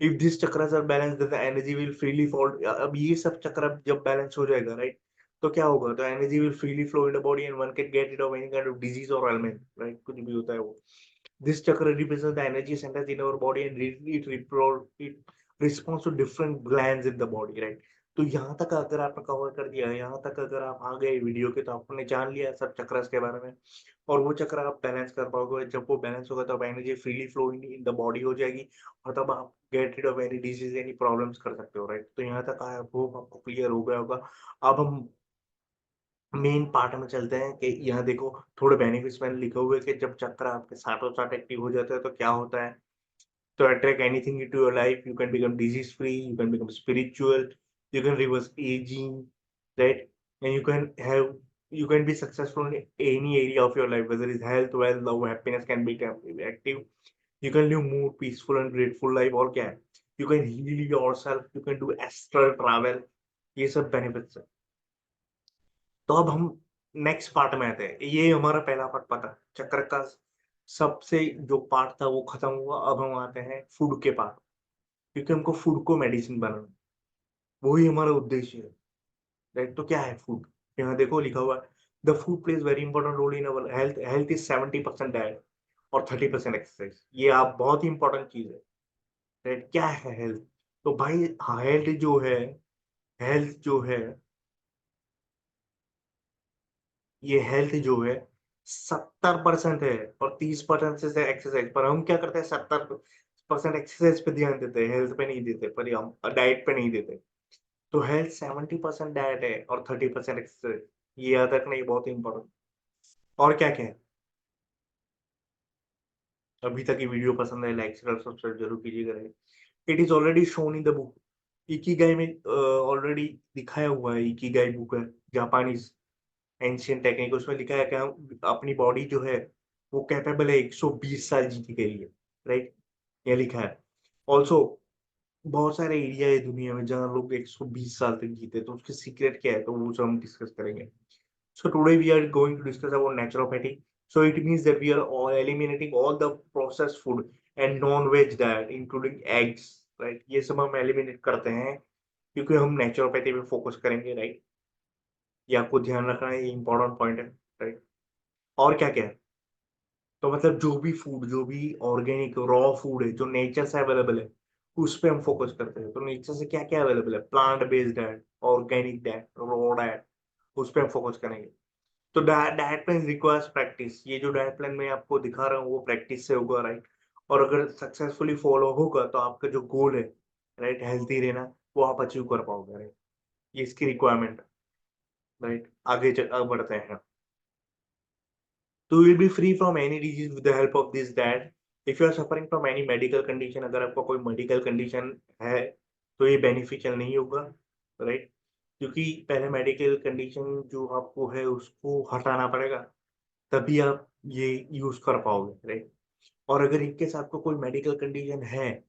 [SPEAKER 1] If this chakras are balanced then the energy will freely flow। अब ये सब चक्र जब बैलेंस हो जाएगा, राइट? तो क्या होगा? तो energy will freely flow in the body and one can get rid of any kind of disease or ailment, right? कुछ भी होता है वो। This chakra represents the energy centers in our body and it responds to different glands in the body, right? तो यहाँ तक अगर आपने कवर कर दिया, यहाँ तक अगर आप आ गए वीडियो के, तो आपने जान लिया सब चक्रस के बारे में। और वो चक्र आप बैलेंस कर पाओगे, जब वो बैलेंस होगा तब energy freely flow in the body हो जाएगी, और तब आप get rid of any disease, any problems कर सकते हो, राइट? तो यहाँ तक आया, होप आपको क्लियर हो गया होगा। अब हम मेन पार्ट में चलते हैं कि यहाँ देखो, थोड़े बेनिफिट्स मैंने लिखे हुए कि जब चक्र आपके साथों साथ एक्टिव हो जाता है तो क्या होता है। तो attract anything into your life, you can become disease free, you can become spiritual, you can reverse aging, right? And you can be successful in any area of your life, whether it's health, wealth, love, happiness can be active. You can live more peaceful and grateful life, और क्या है? You can heal yourself, you can do astral travel, ये सब benefits है। तो अब हम next part में आते हैं। ये हमारा पहला पार्ट पता, चक्र का सबसे जो पार्ट था वो खत्म हुआ। अब हम आते हैं फूड के पार्ट, क्योंकि हमको फूड को मेडिसिन बनाना, वही हमारा उद्देश्य है, राइट? तो क्या है फूड? यहाँ देखो लिखा हुआ है, the food plays very important role in our health. Health is 70% diet और 30% एक्सरसाइज। ये आप बहुत ही इंपॉर्टेंट चीज है, राइट? क्या है हेल्थ? तो भाई हेल्थ जो है, ये हेल्थ जो है 70% है और 30% से एक्सरसाइज। पर हम क्या करते हैं, 70% एक्सरसाइज पे ध्यान देते हैं, हेल्थ पे नहीं देते, पर हम डाइट पे नहीं देते। तो हेल्थ 70% डाइट है और 30% एक्सरसाइज, ये याद रखना, ये बहुत इंपॉर्टेंट। और क्या क्या है? अभी तक ये वीडियो पसंद है, लाइक शेयर सब्सक्राइब जरूर कीजिएगा। It is already shown in the book. Ikigai में ऑलरेडी दिखाया हुआ है, इकिगाई बुक है, जापानीज एंशियंट टेक्निक। उसमें लिखा है कि हम अपनी बॉडी जो है वो कैपेबल है 120 साल जीने के लिए, राइट? ये लिखा है। ऑल्सो बहुत सारे एरिया है दुनिया में जहाँ लोग 120 साल तक जीते हैं, तो उसके सीक्रेट क्या है, तो वो सब हम डिस्कस करेंगे। So today we are going to discuss about naturopathy. So it means that we are all eliminating all the processed food and non-veg diet, including eggs, right? ये सब हम eliminate करते हैं क्योंकि हम naturopathy पे फोकस करेंगे, राइट? ये आपको ध्यान रखना है, ये इंपॉर्टेंट पॉइंट है, राइट? और क्या क्या है? तो मतलब जो भी ऑर्गेनिक रॉ फूड है जो नेचर से अवेलेबल है, उस पे हम फोकस करते हैं। तो नेचर से क्या क्या अवेलेबल है? Plant based diet, organic diet, raw diet, उस पे हम फोकस करेंगे। तो डाइट प्लान रिक्वायर्स प्रैक्टिस। ये जो डाइट प्लान मैं आपको दिखा रहा हूँ वो प्रैक्टिस से होगा, राइट? और अगर सक्सेसफुली फॉलो होगा तो आपका जो गोल है, राइट, हेल्थी रहना, वो आप अचीव कर पाओगे, राइट? ये इसकी रिक्वायरमेंट है, राइट? आगे बढ़ते हैं। तो you will be free from any disease with the help of this diet. If you are suffering from any medical condition, अगर आपका कोई मेडिकल कंडीशन है तो ये बेनिफिशियल नहीं होगा, राइट? क्योंकि पहले मेडिकल कंडीशन जो आपको है उसको हटाना पड़ेगा, तभी आप ये यूज कर पाओगे, राइट? और अगर इनके साथ आपको कोई मेडिकल कंडीशन है,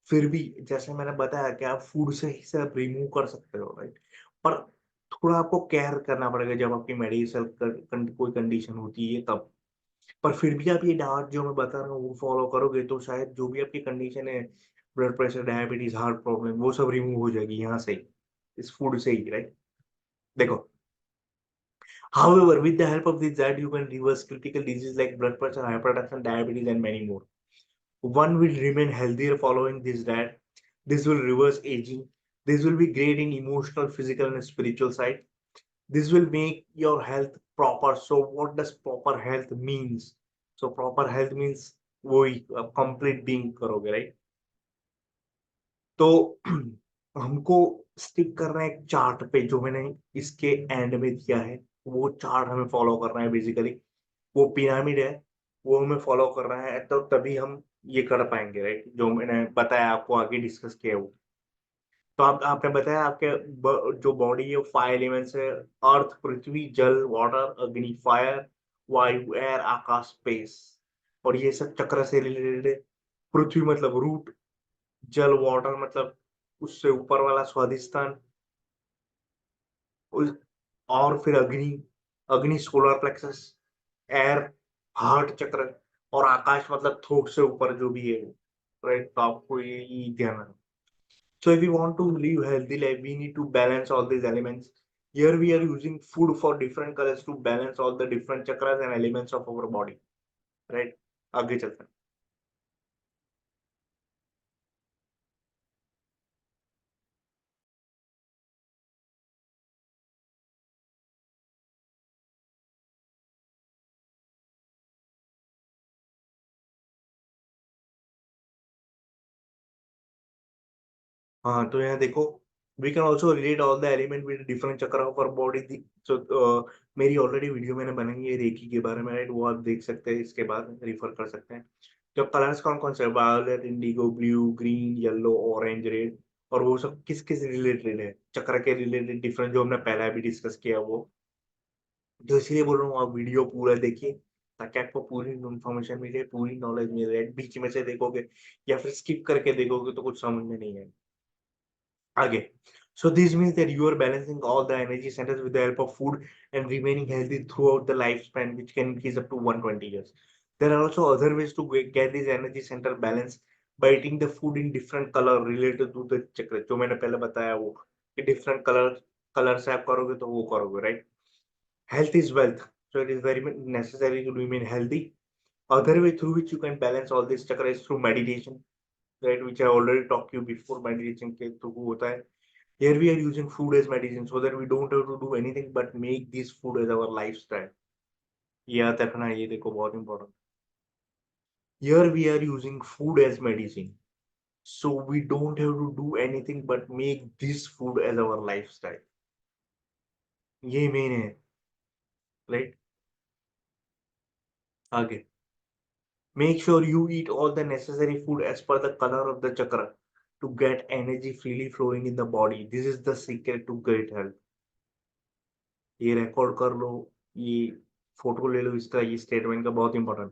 [SPEAKER 1] फिर भी जैसे मैंने बताया कि आप फूड से ही सब रिमूव कर सकते हो, राइट? पर थोड़ा आपको केयर करना पड़ेगा जब आपकी मेडिकल कोई कंडीशन होती है तब। पर फिर भी आप ये डाइट जो मैं बता रहा हूँ वो फॉलो करोगे तो शायद जो भी आपकी कंडीशन है, blood pressure, diabetes, heart problem, वो सब रिमूव हो जाएगी यहाँ से ही, इस फूड से ही, राइट? देखो, however, with the help of this diet, you can reverse critical diseases like blood pressure, hypertension, diabetes, and many more. One will remain healthier following this diet. This will reverse aging. This will be great in emotional, physical, and spiritual side. This will make your health proper. So, what does proper health means? So, proper health means वही complete being करोगे, right? तो हमको stick करना है एक chart पे जो मैंने इसके एंड में दिया है। वो चार्ट हमें फॉलो करना है बेसिकली। वो पिरामिड है, वो हमें फॉलो करना है तो तभी हम ये कर पाएँगे, राइट? जो मैंने बताया आपको आगे डिस्कस किया वो। तो आप आपने बताया आपके जो बॉडी है वो 5 एलिमेंट्स है, अर्थ, पृथ्वी, जल, वाटर, अग्नि, फायर, वायु, एयर, आकाश, स्पेस। और ये सब चक्र से रिलेटेड है। पृथ्वी मतलब रूट, जल, वाटर मतलब उससे ऊपर वाला स्वादिष्टान, उस और फिर अग्नि, अग्नि सोलर प्लेक्सस, एयर, हार्ट चक्र, और आकाश मतलब थोक से ऊपर जो भी है वो, राइट? तो आपको ये ध्यान रखना। So if we want to live healthy life, we need to balance all these elements. Here we are using food for different colors to balance all the different chakras and elements of our body, right? आगे चलते हैं। हाँ, तो यहाँ देखो, we can also relate all the element with different chakra of our body. So मेरी already video मैंने बनाई है रेकी के बारे में, राइट? वो आप देख सकते हैं, इसके बाद रिफर कर सकते हैं। जो कलर्स कौन कौन से, violet, Indigo, blue, green, yellow, orange, red, और वो सब किस किस रिलेटेड है, चक्र के रिलेटेड डिफरेंट, जो हमने पहले भी डिस्कस किया वो। तो इसलिए बोल रहा हूँ आप वीडियो पूरा देखिए, ताकि आपको पूरी इन्फॉर्मेशन मिले, पूरी नॉलेज मिले। बीच में से देखोगे या फिर स्किप करके देखोगे तो कुछ समझ में नहीं आएगा। आगे, so this means that you are balancing all the energy centers with the help of food and remaining healthy throughout the lifespan, which can increase up to 120 years. There are also other ways to get this energy center balance by eating the food in different color related to the चक्र, जो मैंने पहले बताया वो कि different color से आप करोगे तो वो करोगे, right? Health is wealth, so it is very necessary to remain healthy. Other way through which you can balance all this chakra is through meditation, right? Which I already talked to you before, meditation के through होता है। Here we are using food as medicine so that we don't have to do anything but make this food as our lifestyle. ये याद रखना, ये देखो बहुत important. Here we are using food as medicine, so we don't have to do anything but make this food as our lifestyle. ये main है, right? आगे, make sure you eat all the necessary food as per the color of the chakra to get energy freely flowing in the body. This is the secret to great health. ये record कर लो, ये photo ले लो इसका, ये statement का बहुत important.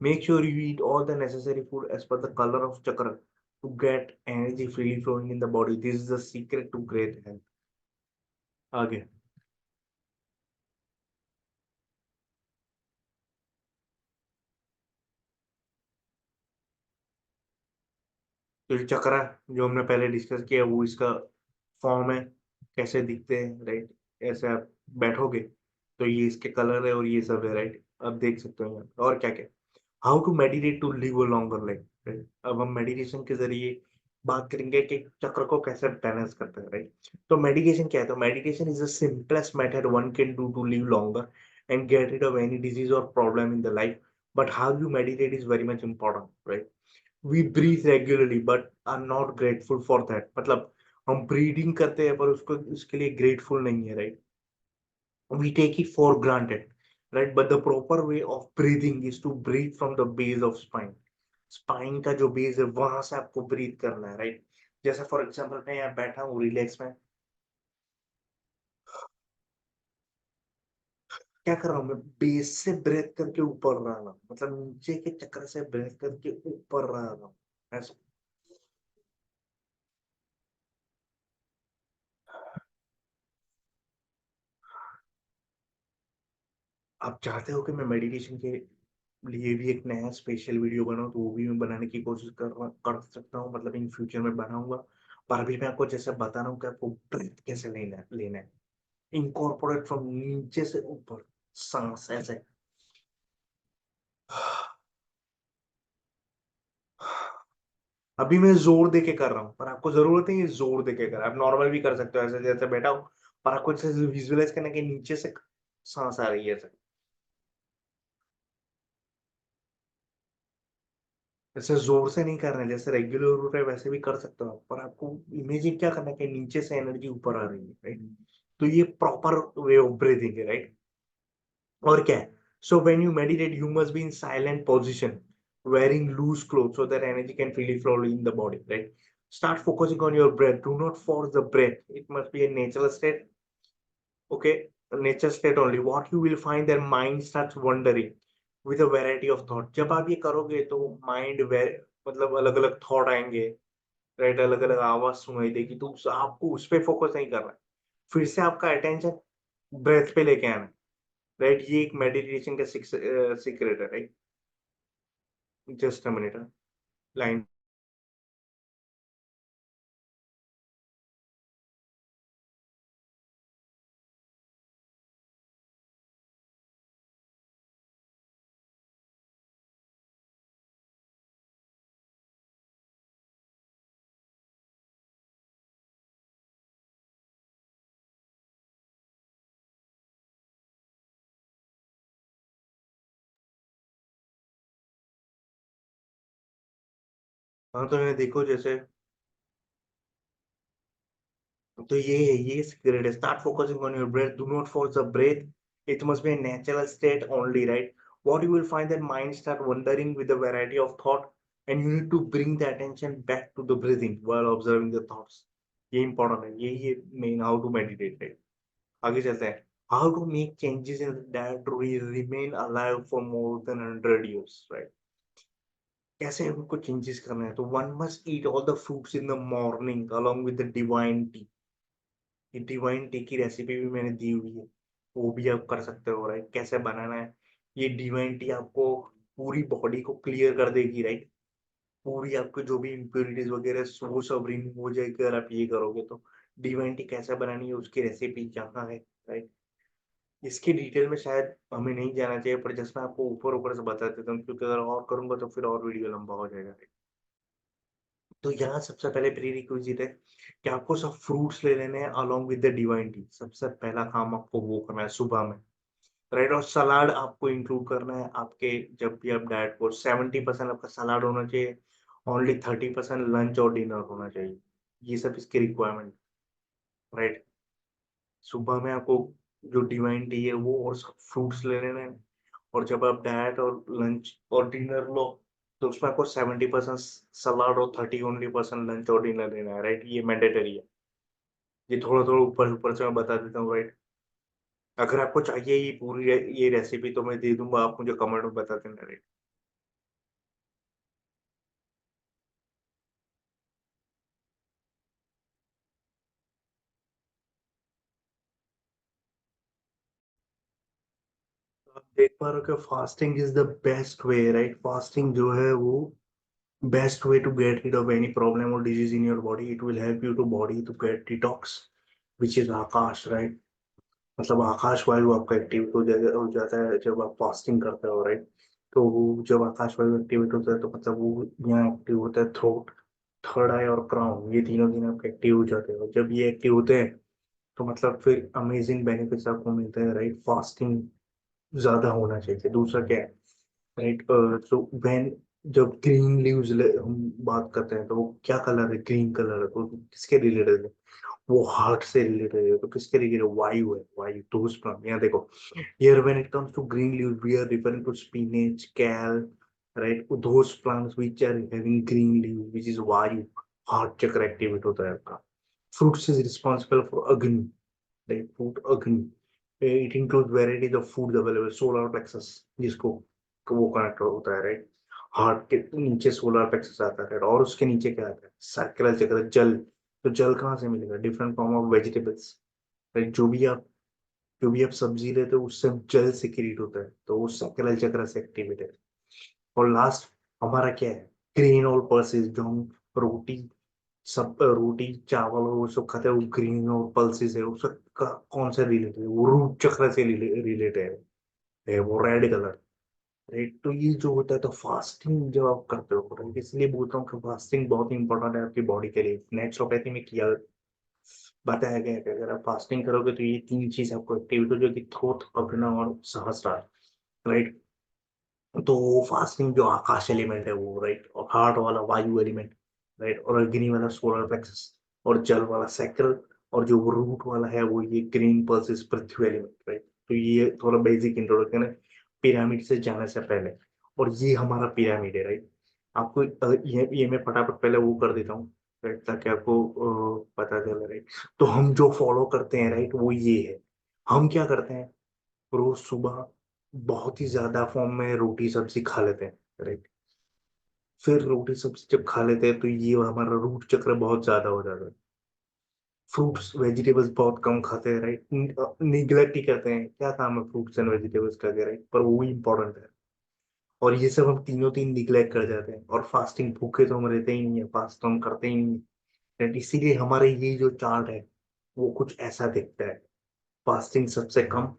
[SPEAKER 1] Make sure you eat all the necessary food as per the colour of chakra to get energy freely flowing in the body. This is the secret to great health. आगे, तो ये चक्र जो हमने पहले डिस्कस किया वो इसका फॉर्म है, कैसे दिखते हैं, राइट? ऐसे आप बैठोगे तो ये इसके कलर है और ये सब है, राइट? आप देख सकते हो यहाँ पे। और क्या क्या, how to meditate to live a longer life, right? अब हम मेडिटेशन के जरिए बात करेंगे कि चक्र को कैसे बैलेंस करते हैं, राइट? तो मेडिटेशन क्या है? तो meditation is the simplest method one can do to live longer and get rid of any disease or problem in the life. But how you meditate is very much important, right? We breathe regularly but are not grateful for that. मतलब हम breathing करते हैं पर उसको उसके लिए grateful नहीं है, right? We take it for granted, right? But the proper way of breathing is to breathe from the base of spine. Spine का जो बेस है वहां से आपको ब्रीथ करना है, राइट? जैसे फॉर एग्जांपल मैं यहाँ बैठा हूँ रिलैक्स में, क्या कर रहा हूँ मैं? बेस से ब्रेथ करके ऊपर रहा हूँ, मतलब नीचे के चक्र से ब्रेथ करके ऊपर रहा हूँ, ऐसा। आप चाहते हो कि मैं मेडिटेशन के लिए भी एक नया स्पेशल वीडियो बनाऊँ, तो वो भी मैं बनाने की कोशिश कर सकता हूँ, मतलब इन फ्यूचर में बनाऊँगा। पर अभी मैं आपको जैसे बता रहा हूँ कि आपको ब्रीथ कैसे लेना है। इनकॉर्पोरेट फ्रॉम नीचे से ऊपर, साँस ऐसे। अभी मैं ज़ोर देके कर रहा हूँ, पर आपको ज़रूरत नहीं है ज़ोर देके करें। आप नॉर्मल भी कर सकते हो, ऐसे जैसे बैठा हूँ, पर आपको जैसे विज़ुअलाइज़ करना है कि नीचे से साँस आ रही है ऐसे। ऐसे ज़ोर से नहीं करना है, जैसे रेगुलर हो रहा है वैसे भी कर सकते हो आप, पर आपको इमेजिन क्या करना है कि नीचे से एनर्जी ऊपर आ रही है, राइट? तो ये प्रॉपर वे ऑफ ब्रीथिंग है, राइट? और क्या है? So when you meditate you must be in silent position, wearing loose clothes so that energy can freely flow in the body, right? Start focusing on your breath. Do not force the breath. It must be a natural state. Okay, nature state only. What you will find that mind starts wandering with a variety of thought. जब आप ये करोगे तो mind मतलब अलग-अलग thought आएँगे, right? अलग-अलग आवाज़ सुनाई देगी, तो आपको उस पे फोकस नहीं करना है। फिर से आपका अटेंशन ब्रेथ पे लेके आना है, राइट? ये एक मेडिटेशन का सीक्रेट है, right? Just a minute line. हाँ, तो ये देखो जैसे तो ये सीक्रेट है। Start focusing on your breath, do not force the breath, it must be a natural state only, right? What you will find that mind start wandering with a variety of thought and you need to bring the attention back to the breathing while observing the thoughts. ये important है, ये main how to meditate है। आगे चलते हैं। How to make changes in that we remain alive for more than 100 years, right? कैसे उनको changes करना है? तो one must eat all the fruits in the morning along with the divine tea. ये डिवाइन टी की recipe भी मैंने दी हुई है, वो भी आप कर सकते हो, राइट? कैसे बनाना है? ये डिवाइन टी आपको पूरी बॉडी को क्लियर कर देगी, राइट? पूरी आपकी जो भी इम्प्यूरिटीज़ वगैरह वो सब रिमूव हो जाएगी अगर आप ये करोगे तो। डिवाइन टी कैसे बनानी है उसकी रेसिपी यहाँ है, राइट? इसकी डिटेल में शायद हमें नहीं जाना चाहिए, पर जस्ट मैं आपको ऊपर-ऊपर से बता देता हूँ क्योंकि अगर और करूँगा तो फिर और वीडियो लंबा हो जाएगा। तो यहाँ सबसे पहले प्री-रिक्विज़िट है कि आपको सब फ्रूट्स ले लेने हैं along with the divine T. सबसे पहला काम आपको वो करना है सुबह में, राइट? और सलाद आपको इंक्लूड करना है आपके जब भी आप डाइट को 70% आपका सलाद होना चाहिए, ओनली 30% लंच और डिनर होना चाहिए। ये सब इसकी रिक्वायरमेंट, राइट? सुबह में आपको जो डिवाइन टी है वो और सब फ्रूट्स ले लेने हैं और जब आप डाइट और लंच और डिनर लो, तो उसमें आपको 70% सलाद और 30 ओनली परसेंट लंच और डिनर लेना है, राइट? ये मैंडेटरी है। ये थोड़ा-थोड़ा ऊपर-ऊपर से मैं बता देता हूँ, राइट? अगर आपको चाहिए ये पूरी ये रेसिपी तो मैं दे दूँगा, आप मुझे कमेंट में बता देना, राइट? तो आप देख पा रहे हो कि fasting is the best way, right? Fasting जो है वो best way to get rid of any problem or disease in your body. It will help you to body to get detox, which is Akash, right? मतलब आकाश वायु आपका activate हो जाता है जब आप फास्टिंग करते हो, राइट? तो वो जब आकाश वायु एक्टिवेट होता है तो मतलब वो यहाँ एक्टिव होता है थ्रोट, थर्ड आई और क्राउन, ये तीनों दिन आपके एक्टिव हो जाते हैं और जब ये एक्टिव होते हैं तो मतलब फिर अमेजिंग बेनिफिट्स आपको मिलते हैं, राइट? फास्टिंग ज़्यादा होना चाहिए। दूसरा क्या है, राइट? सो व्हेन जब ग्रीन लीव्स हम बात करते हैं तो वो क्या कलर है? ग्रीन कलर है, तो किसके रिलेटेड है? वो हार्ट से रिलेटेड है, तो किसके रिलेटेड? वायु है, वायु। दोस्त प्राण यहाँ देखो, here when it comes to green leaves we are referring to spinach, kale, right? those plants which are having green leaves, which is वायु, हार्ट चक्र एक्टिवेट होता है आपका। fruits is responsible for agni, right? food agni, it includes varieties of foods available, solar plexus जिसको वो connect होता है, right? Heart के नीचे सोलर प्लेक्सस आता है और उसके नीचे क्या आता है? सर्कुलर चक्र, जल। तो जल कहाँ से मिलेगा? Different form of vegetables, right? जो भी आप जो भी आप सब्जी लेते हो उससे जल सिक्रीट होता है, तो वो सक्रिय चक्र से एक्टिवेट है। और लास्ट हमारा क्या है, ग्रेन और पल्सेस, जो हम रोटी सब रोटी चावल और वो सब खाते हैं, वो ग्रीन और पल्सेस है, उसका कौन सा रिलेटेड है, वो रूट चक्र से रिलेटेड है वो रेड कलर। राइट, तो ये जो होता है, तो फास्टिंग जब आप करते हो, राइट, इसलिए बोलता हूँ कि फास्टिंग बहुत ही इंपॉर्टेंट है आपकी बॉडी के लिए। नेचुरोपैथी में किया बताया गया है कि अगर आप फास्टिंग करोगे तो ये तीन चीज आपको एक्टिवेट हो जाएगी, थोथ, अग्नि और सहस्त्रार। राइट, तो फास्टिंग जो आकाश एलिमेंट है वो, राइट, और हार्ट वाला वायु एलिमेंट, राइट, और अग्नि वाला सोलर प्लेक्सस, और जल वाला सैक्रल, और जो रूट वाला है वो ये ग्रीन पल्सेस पृथ्वी एलिमेंट। राइट, तो ये थोड़ा बेसिक इंट्रोडक्शन है पिरामिड से जाने से पहले। और ये हमारा पिरामिड है, राइट। आपको ये मैं फटाफट पहले वो कर देता हूँ, राइट, ताकि आपको पता चले, राइट। तो हम जो फॉलो करते हैं, राइट, वो ये है। हम क्या करते हैं, रोज सुबह बहुत ही ज्यादा फॉर्म में रोटी सब्जी खा लेते हैं, राइट। फिर रोटी सब्जी जब खा लेते हैं तो ये हमारा रूट चक्र बहुत ज्यादा हो जाता है। फ्रूट्स वेजिटेबल्स बहुत कम खाते हैं, राइट, निग्लेक्ट ही करते हैं, क्या काम है फ्रूट्स एंड वेजिटेबल्स का, राइट, पर वो इम्पोर्टेंट है। और ये सब हम तीनों तीन निग्लेक्ट कर जाते हैं, और फास्टिंग भूखे तो हम रहते ही नहीं है, फास्ट तो हम करते ही नहीं है, right? इसीलिए हमारे ये जो चार्ट है वो कुछ ऐसा दिखता है। फास्टिंग सबसे कम,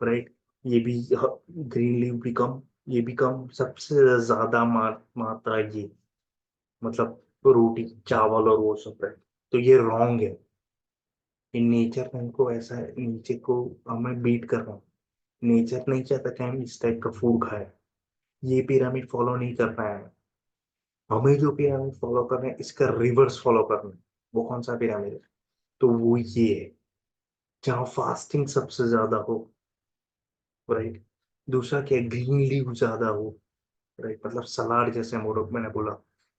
[SPEAKER 1] राइट, ये भी ग्रीन लीफ भी कम, ये भी कम, सबसे ज्यादा मात्रा ये, मतलब रोटी चावल और वो सब है। तो ये रॉन्ग है, इन नेचर में हमको ऐसा है, नेचर को हमें बीट करना है। नेचर नहीं चाहता कि हम इस टाइप का फूड खाए, ये पिरामिड फॉलो नहीं करना है। हमें जो पिरामिड फॉलो करना है इसका रिवर्स फॉलो करना है। वो कौन सा पिरामिड है, तो वो ये है जहाँ फास्टिंग सबसे ज्यादा हो, राइट। दूसरा क्या, ग्रीन लीफ ज्यादा हो, राइट, मतलब सलाद, जैसे मोड़क मैंने बोला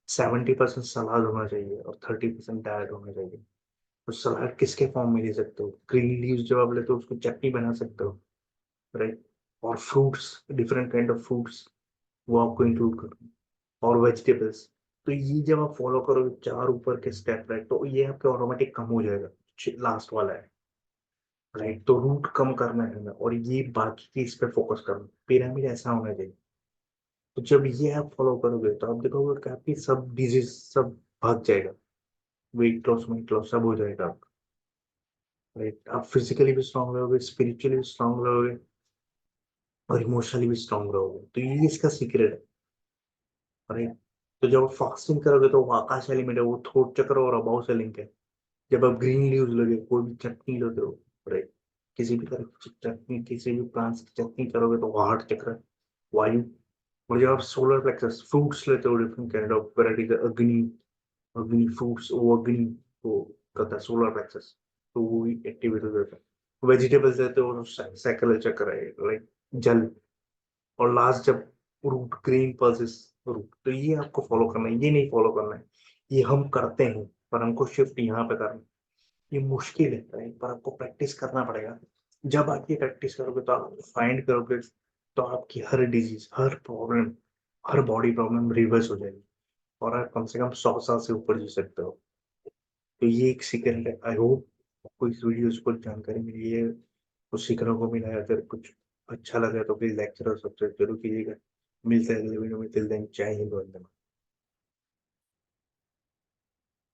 [SPEAKER 1] 70% सलाद होना चाहिए और 30% डाइट होना चाहिए। तो सलाद किसके फॉर्म में ले सकते हो, ग्रीन लीव्स जब आप लेते हो उसको चटनी बना सकते हो, राइट। और fruits, different kind of fruits, वो आपको इंक्लूड करो, और वेजिटेबल्स। तो ये जब आप फॉलो करोगे चार ऊपर के स्टेप, राइट, तो ये आपके ऑटोमेटिक कम हो जाएगा। लास्ट वाला है, राइट, तो रूट कम करना है हमें, और ये बाकी चीज पे फोकस करना, पिरामिड ऐसा होना चाहिए। तो जब ये आप फॉलो करोगे तो आप देखोगे कि आपकी सब डिजीज सब भाग जाएगा, वेट लॉस सब हो जाएगा आपका, राइट। आप फिजिकली भी स्ट्रांग रहोगे, स्पिरिचुअली भी स्ट्रांग रहोगे, और इमोशनली भी स्ट्रांग रहोगे। तो ये इसका सीक्रेट है, राइट। तो जब आप फास्टिंग करोगे तो वो आकाश एलिमेंट है, वो थोट चक्र और अभाव से लिंक है। जब आप ग्रीन लीव्स लोगे, कोई भी चटनी लोगे हो, राइट, किसी भी तरह की चटनी, किसी भी प्लांट्स की चटनी करोगे तो वो हार्ट चक्र है, वायु। और जब आप सोलर प्लेक्सस फ्रूट्स लेते हो, डिफरेंट काइंड ऑफ वैरायटी, अग्नि, अग्नि फ्रूट्स, वो अग्नि को कहता है सोलर प्लेक्सस, तो वो भी एक्टिवेट हो जाता है। वेजिटेबल्स लेते हो तो साइकिल चक्र है, लाइक जल। और लास्ट जब रूट, ग्रीन पल्सेस, रूट, तो ये आपको फॉलो करना है, ये नहीं फॉलो करना है। ये हम करते हैं, पर हमको शिफ्ट यहाँ पे करना है। ये मुश्किल है, राइट, पर आपको प्रैक्टिस करना पड़ेगा। जब आप ये प्रैक्टिस करोगे तो आप फाइंड करोगे, तो आपकी हर डिजीज, हर प्रॉब्लम, हर बॉडी प्रॉब्लम रिवर्स हो जाएगी, और आप कम से कम 100 साल से ऊपर जी सकते हो। तो ये एक सीक्रेट है। आई होप आपको इस वीडियो से कुछ जानकारी मिली है, कुछ सीखने को मिला है। अगर कुछ अच्छा लगा तो प्लीज लेक्चर और सब्सक्राइब जरूर कीजिएगा। मिलते हैं अगले वीडियो में, तिल दिन जय हिंद, वंदे मातरम।